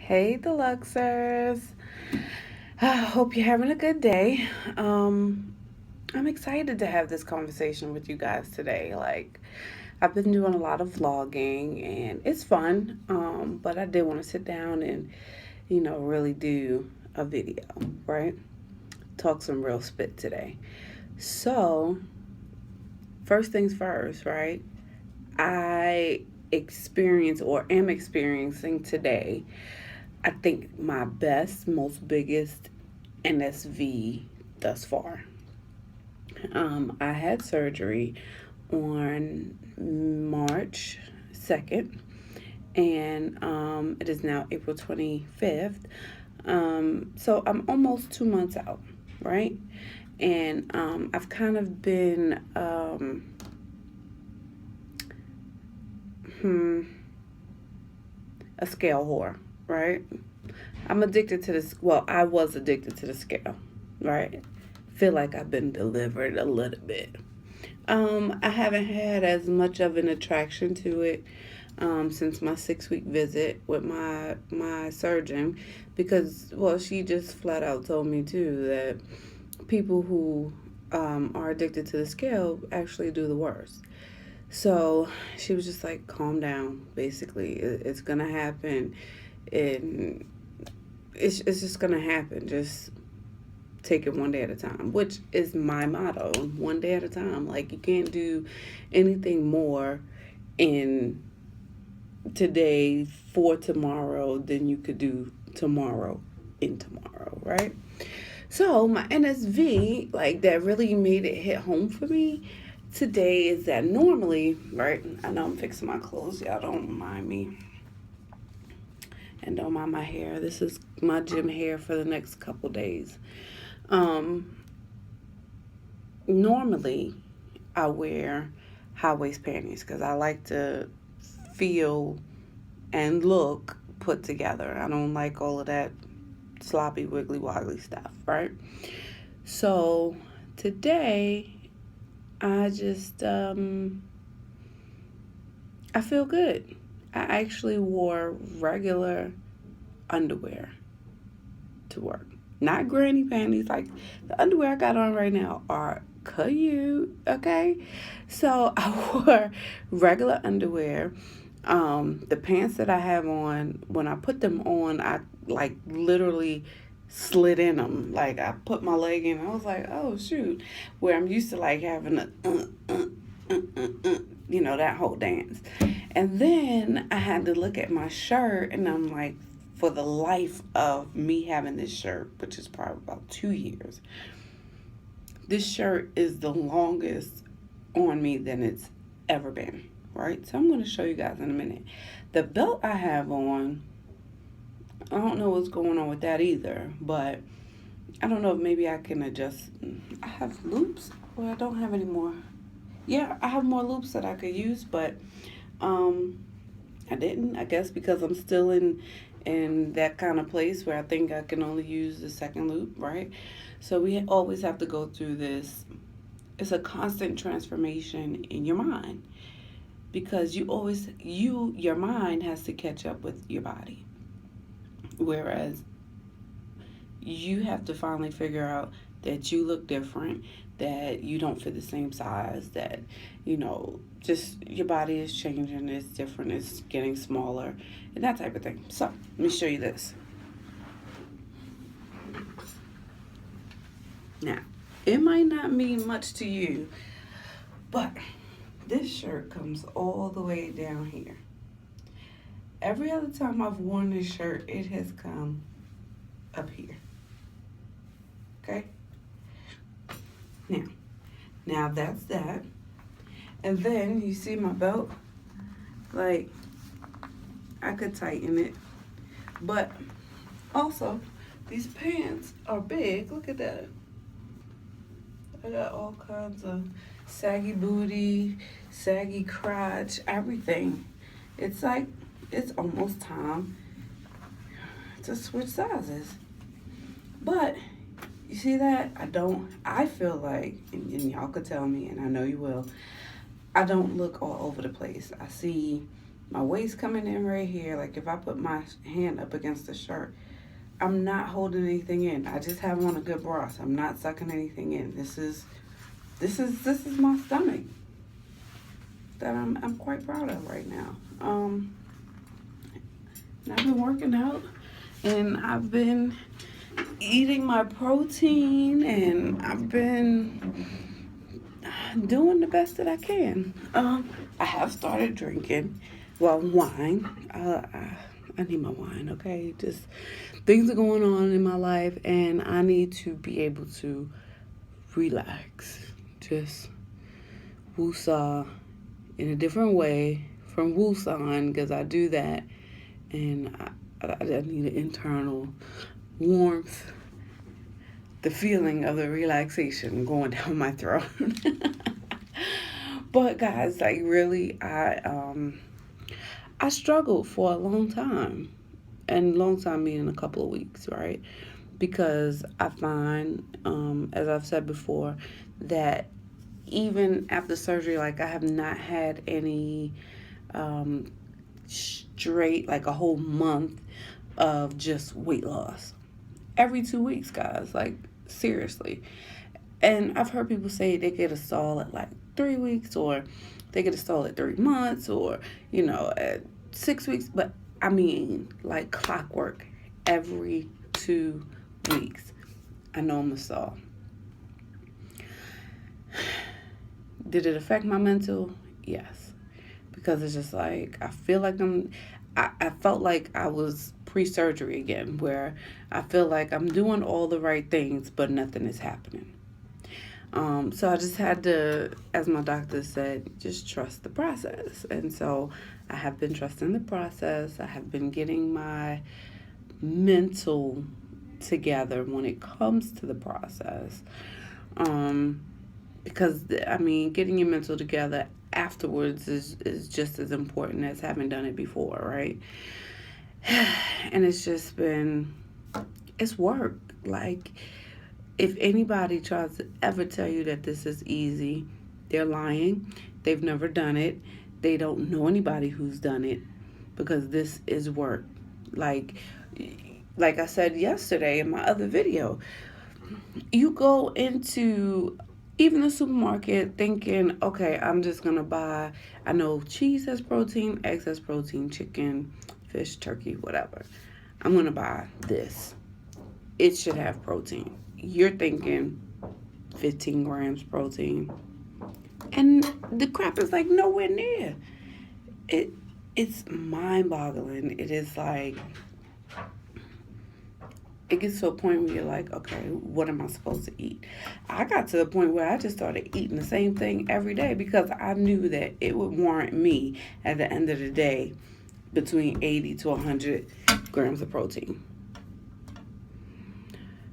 Hey, Deluxers. I hope you're having a good day. I'm excited to have this conversation with you guys today. I've been doing a lot of vlogging and it's fun, but I did want to sit down and, really do a video, right? Talk some real spit today. So, first things first, right? I experience or am experiencing today, I think my best, most biggest NSV thus far. I had surgery on March 2nd, and it is now April 25th. So I'm almost 2 months out, right? And I've kind of been a scale whore, right? I'm addicted to this. Well, I was addicted to the scale, right? Feel like I've been delivered a little bit. I haven't had as much of an attraction to it since my 6 week visit with my surgeon, because she just flat out told me too that people who are addicted to the scale actually do the worst. So she was just like, calm down. Basically, it's gonna happen, and it's just gonna happen. Just take it one day at a time, which is my motto, one day at a time. Like, you can't do anything more in today for tomorrow than you could do tomorrow in tomorrow, right? So my NSV, like, that really made it hit home for me today is that normally, right? I know I'm fixing my clothes, y'all don't mind me. And don't mind my hair. This is my gym hair for the next couple days. Um, Normally, I wear high waist panties because I like to feel and look put together. I don't like all of that sloppy, wiggly, woggly stuff, right? So today, I just, I feel good. I actually wore regular underwear to work. Not granny panties. Like, the underwear I got on right now are cute, okay? So I wore regular underwear. The pants that I have on, when I put them on, I like literally slid in them. Like, I put my leg in, I was like, oh shoot. Where I'm used to like having a that whole dance. And then I had to look at my shirt, and I'm like, for the life of me having this shirt, which is probably about 2 years, this shirt is the longest on me than it's ever been, right? So I'm going to show you guys in a minute. The belt I have on, I don't know what's going on with that either, but I don't know if maybe I can adjust. I have loops. Well, I don't have any more. Yeah, I have more loops that I could use, but um, I didn't. I guess because I'm still in that kind of place where I think I can only use the second loop, right? So we always have to go through this. It's a constant transformation in your mind, because your mind has to catch up with your body, whereas you have to finally figure out that you look different, that you don't fit the same size, that, just your body is changing, it's different, it's getting smaller, and that type of thing. So, let me show you this. Now, it might not mean much to you, but this shirt comes all the way down here. Every other time I've worn this shirt, it has come up here. Okay? Now that's that. And then you see my belt? Like, I could tighten it. But also, these pants are big. Look at that. I got all kinds of saggy booty, saggy crotch, everything. It's like, it's almost time to switch sizes. But you see that? I feel like, and y'all could tell me, and I know you will, I don't look all over the place. I see My waist coming in right here. Like if I put my hand up against the shirt, I'm not holding anything in. I just have on a good bra. So I'm not sucking anything in. This is my stomach that I'm quite proud of right now. And I've been working out, and I've been eating my protein, and I've been doing the best that I can. I have started drinking, well, wine. I need my wine, okay? Just things are going on in my life, and I need to be able to relax. Just woosah in a different way from woosahing, because I do that, and I need an internal warmth, the feeling of the relaxation going down my throat. But guys, like really, I struggled for a long time, and long time meaning a couple of weeks, right? Because I find, as I've said before, that even after surgery, like I have not had any straight, like a whole month of just weight loss. Every 2 weeks, guys, like seriously. And I've heard people say they get a stall at like 3 weeks, or they get a stall at 3 months, or, at 6 weeks. But I mean, like clockwork, every 2 weeks, I know I'm a stall. Did it affect my mental? Yes. Because it's just like, I feel like I felt like I was pre-surgery again, where I feel like I'm doing all the right things, but nothing is happening. So I just had to, as my doctor said, just trust the process. And so I have been trusting the process. I have been getting my mental together when it comes to the process. Because, I mean, getting your mental together afterwards is just as important as having done it before, right? And it's just been, it's work. Like, if anybody tries to ever tell you that this is easy, they're lying. They've never done it. They don't know anybody who's done it, because this is work. Like I said yesterday in my other video, you go into even the supermarket thinking, okay, I'm just going to buy, I know cheese has protein, eggs has protein, chicken, fish, turkey, whatever. I'm going to buy this. It should have protein. You're thinking 15 grams protein. And the crap is like nowhere near. It's mind-boggling. It is like, it gets to a point where you're like, okay, what am I supposed to eat? I got to the point where I just started eating the same thing every day, because I knew that it would warrant me at the end of the day between 80 to 100 grams of protein.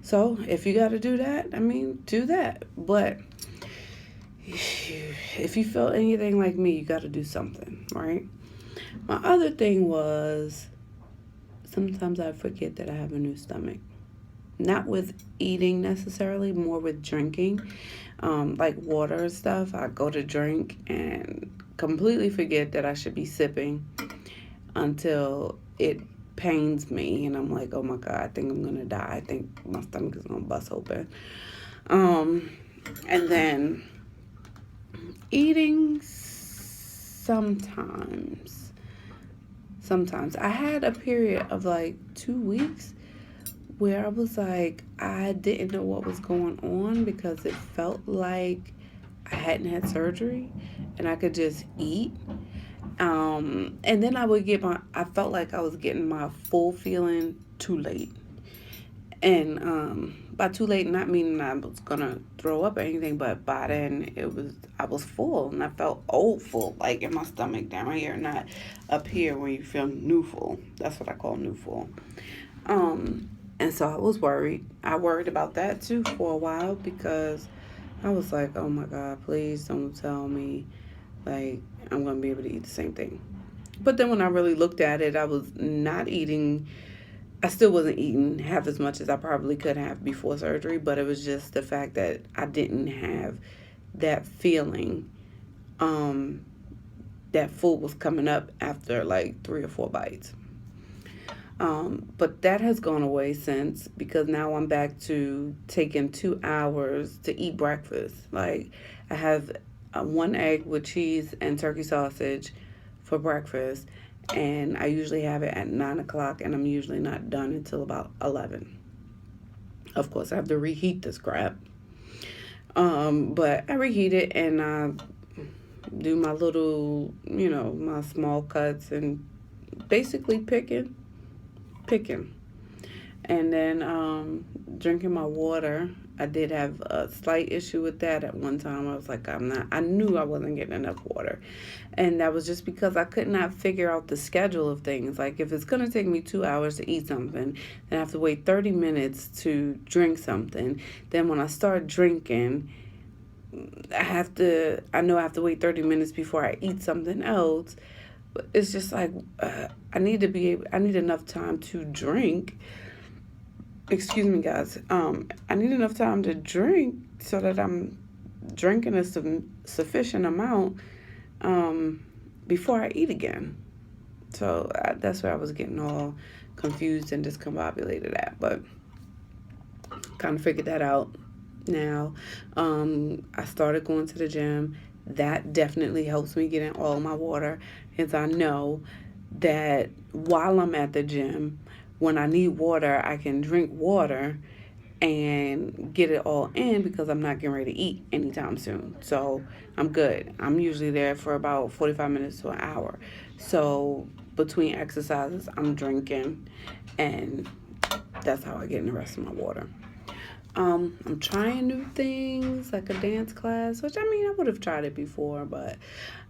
So if you got to do that, I mean, do that. But if you feel anything like me, you got to do something, right? My other thing was, sometimes I forget that I have a new stomach. Not with eating necessarily, more with drinking. Like water and stuff. I go to drink and completely forget that I should be sipping until it pains me. And I'm like, oh my God, I think I'm going to die. I think my stomach is going to bust open. And then eating sometimes. I had a period of like 2 weeks where I was like, I didn't know what was going on, because it felt like I hadn't had surgery and I could just eat. And then I felt like I was getting my full feeling too late. And by too late, not meaning I was gonna throw up or anything, but by then I was full, and I felt old full, like in my stomach down here, not up here where you feel new full. That's what I call new full. And so I was worried. I worried about that too for a while, because I was like, oh my God, please don't tell me like I'm gonna be able to eat the same thing. But then when I really looked at it, I was not eating. I still wasn't eating half as much as I probably could have before surgery, but it was just the fact that I didn't have that feeling that food was coming up after like 3 or 4 bites. But that has gone away since, because now I'm back to taking 2 hours to eat breakfast. Like, I have 1 egg with cheese and turkey sausage for breakfast, and I usually have it at 9 o'clock, and I'm usually not done until about 11. Of course, I have to reheat this crap. But I reheat it and I do my little, my small cuts and basically picking. And then drinking my water. I did have a slight issue with that at one time. I was like, I knew I wasn't getting enough water. And that was just because I could not figure out the schedule of things. Like, if it's going to take me 2 hours to eat something, then I have to wait 30 minutes to drink something. Then when I start drinking, I know I have to wait 30 minutes before I eat something else. But it's just like, I need enough time to drink. Excuse me, guys. I need enough time to drink so that I'm drinking a sufficient amount before I eat again. So that's where I was getting all confused and discombobulated at. But kind of figured that out now. I started going to the gym. That definitely helps me get in all my water, as I know that while I'm at the gym, when I need water, I can drink water and get it all in, because I'm not getting ready to eat anytime soon. So I'm good. I'm usually there for about 45 minutes to an hour. So between exercises, I'm drinking, and that's how I get in the rest of my water. I'm trying new things, like a dance class, which, I would have tried it before, but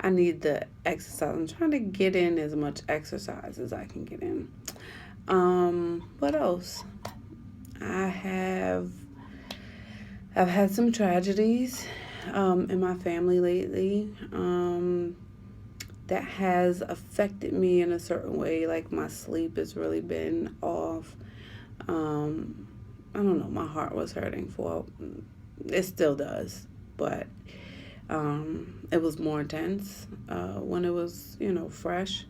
I need the exercise. I'm trying to get in as much exercise as I can get in. What else? I've had some tragedies in my family lately that has affected me in a certain way. Like, my sleep has really been off. I don't know, my heart was hurting it still does, but it was more intense when it was, fresh,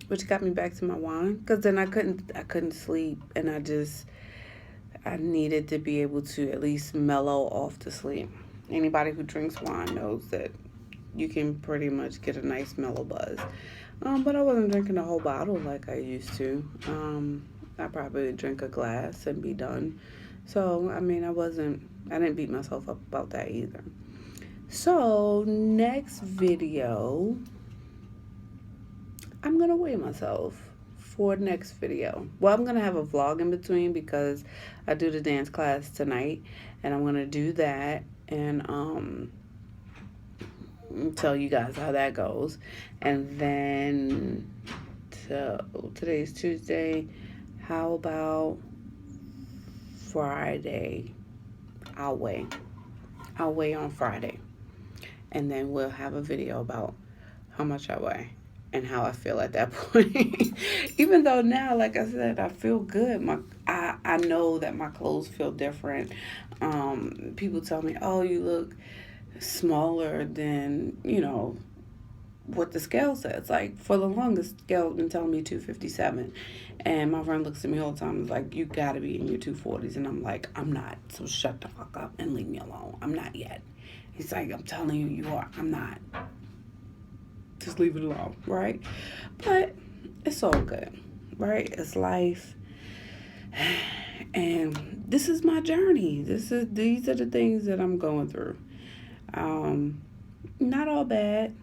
which got me back to my wine, because then I couldn't sleep, and I needed to be able to at least mellow off to sleep. Anybody who drinks wine knows that you can pretty much get a nice mellow buzz. But I wasn't drinking a whole bottle like I used to. I probably drink a glass and be done. So, I didn't beat myself up about that either. So, next video, I'm going to weigh myself for next video. Well, I'm going to have a vlog in between, because I do the dance class tonight, and I'm going to do that and tell you guys how that goes. And then, today's Tuesday. How about Friday? I'll weigh on Friday. And then we'll have a video about how much I weigh and how I feel at that point. Even though now, like I said, I feel good. I know that my clothes feel different. People tell me, oh, you look smaller than, what the scale says. Like, for the longest, scale has been telling me 257, and my friend looks at me all the time and is like, you gotta be in your 240s, and I'm like, I'm not, so shut the fuck up and leave me alone. I'm not yet. He's like, I'm telling you, you are. I'm not. Just leave it alone, right? But it's all good, right? It's life, and this is my journey. These are the things that I'm going through. Not all bad.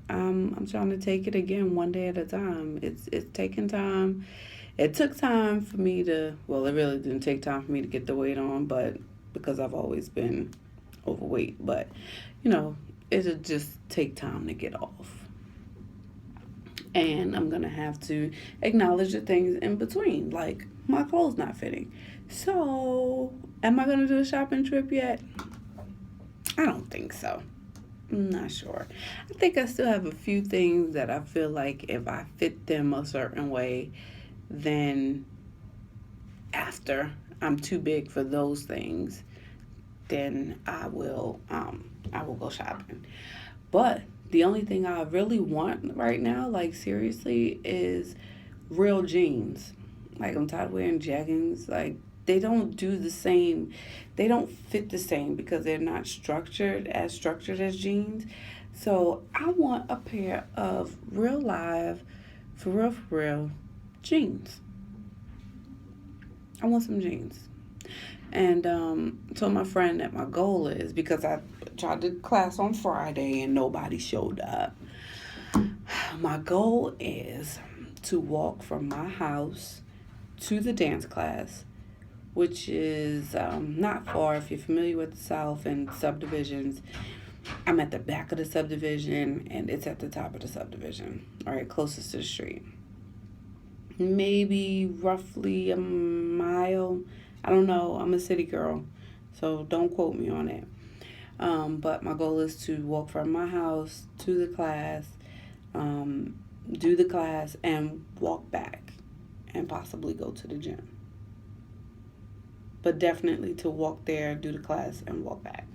I'm trying to take it again one day at a time. It's taking time. It took time for me to, well, it really didn't take time for me to get the weight on, but because I've always been overweight, but it'll just take time to get off. And I'm going to have to acknowledge the things in between, like my clothes not fitting. So, am I going to do a shopping trip yet? I don't think so. I'm not sure. I think I still have a few things that I feel like if I fit them a certain way, then after I'm too big for those things, then I will go shopping. But the only thing I really want right now, like seriously, is real jeans. Like I'm tired of wearing jeggings. Like they don't do the same. They don't fit the same because they're not structured as jeans. So I want a pair of real live, for real jeans. I want some jeans. And told my friend that my goal is, because I tried to class on Friday and nobody showed up. My goal is to walk from my house to the dance class, which is not far if you're familiar with the South and subdivisions. I'm at the back of the subdivision and it's at the top of the subdivision, all right, closest to the street. Maybe roughly a mile. I don't know. I'm a city girl, so don't quote me on it. But my goal is to walk from my house to the class, do the class, and walk back, and possibly go to the gym. But definitely to walk there, do the class, and walk back.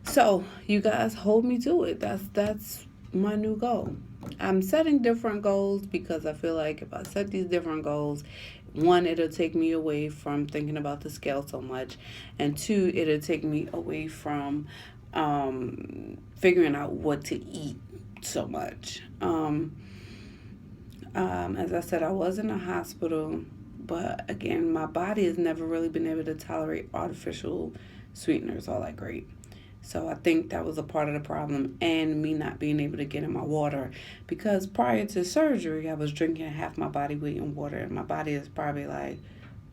So you guys hold me to it. That's my new goal. I'm setting different goals because I feel like if I set these different goals, one, it'll take me away from thinking about the scale so much, and two, it'll take me away from figuring out what to eat so much. As I said, I was in a hospital, but again, my body has never really been able to tolerate artificial sweeteners all that great. So I think that was a part of the problem, and me not being able to get in my water, because prior to surgery, I was drinking half my body weight in water, and my body is probably like,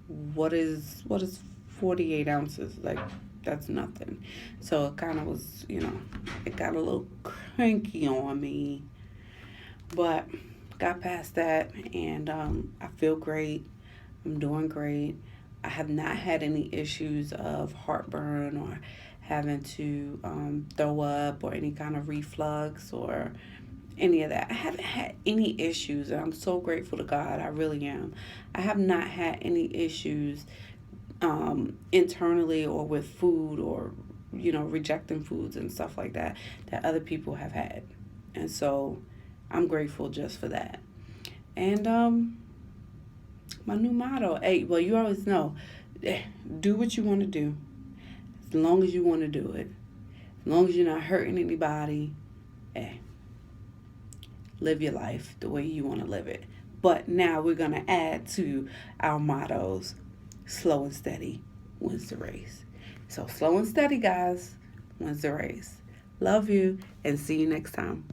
what is 48 ounces? Like, that's nothing. So it kind of was, it got a little cranky on me, but got past that, and I feel great. I'm doing great. I have not had any issues of heartburn or having to throw up or any kind of reflux or any of that. I haven't had any issues, and I'm so grateful to God. I really am. I have not had any issues internally or with food or, rejecting foods and stuff like that other people have had. And so I'm grateful just for that. And my new motto, you always know, do what you want to do. As long as you want to do it. As long as you're not hurting anybody. Live your life the way you want to live it. But now we're going to add to our mottos. Slow and steady wins the race. So slow and steady, guys, wins the race. Love you, and see you next time.